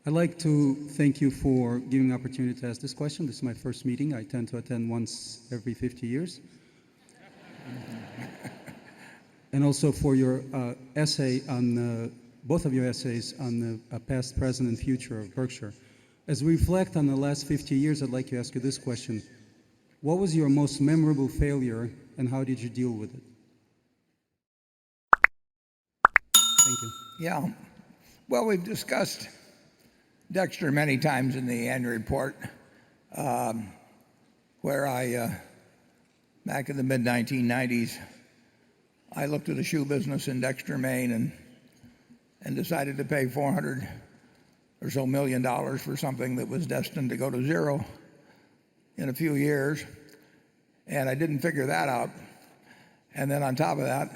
I'd like to thank you for giving me the opportunity to ask this question. This is my first meeting. I tend to attend once every 50 years. And also for your essay on, both of your essays on the past, present, and future of Berkshire. As we reflect on the last 50 years, I'd like to ask you this question. What was your most memorable failure, and how did you deal with it? Thank you. Yeah. Well, we've discussed Dexter many times in the annual report, where back in the mid-1990s, I looked at a shoe business in Dexter, Maine, and decided to pay $400 or so million for something that was destined to go to zero in a few years. And I didn't figure that out. And then on top of that,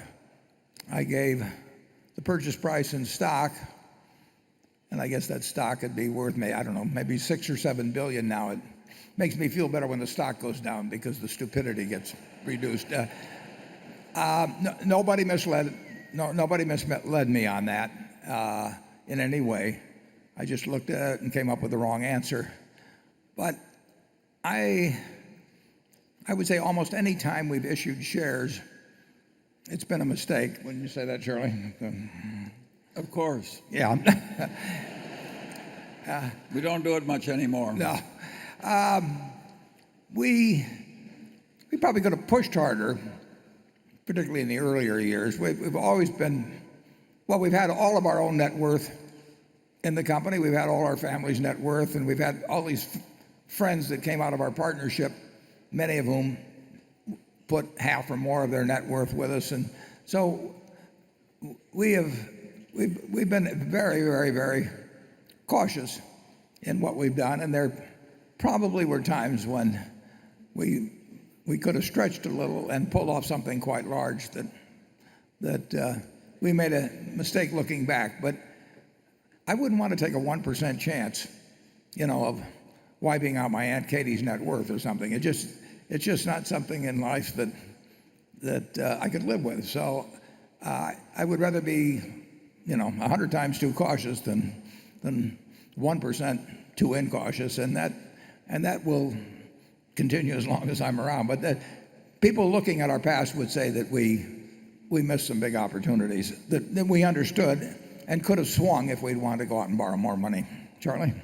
I gave the purchase price in stock, and I guess that stock would be worth, I don't know, maybe 6 or 7 billion now. It makes me feel better when the stock goes down because the stupidity gets reduced. Nobody misled me on that in any way. I just looked at it and came up with the wrong answer. But I would say almost any time we've issued shares, it's been a mistake. Wouldn't you say that, Charlie? Of course. Yeah. We don't do it much anymore. No. We probably could have pushed harder, particularly in the earlier years. We've always been, well, we've had all of our own net worth in the company. We've had all our family's net worth, and we've had all these friends that came out of our partnership, many of whom put half or more of their net worth with us. And so we've been very, very, very cautious in what we've done, and there probably were times when we could have stretched a little and pulled off something quite large that we made a mistake looking back. But I wouldn't want to take a 1% chance, of wiping out my Aunt Katie's net worth or something. It's just not something in life that I could live with. So I would rather be 100 times too cautious than 1% too incautious, and that will continue as long as I'm around. But people looking at our past would say that we missed some big opportunities that we understood and could have swung if we'd wanted to go out and borrow more money. Charlie?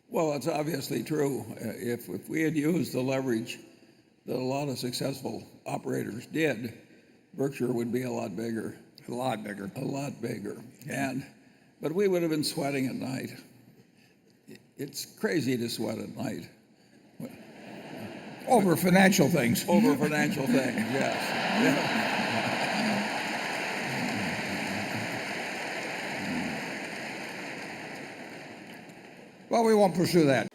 Well, it's obviously true. If we had used the leverage that a lot of successful operators did, Berkshire would be a lot bigger. A lot bigger. A lot bigger. Yeah. But we would have been sweating at night. It's crazy to sweat at night. Over financial things. Over financial things, yes. Yeah. Well, we won't pursue that.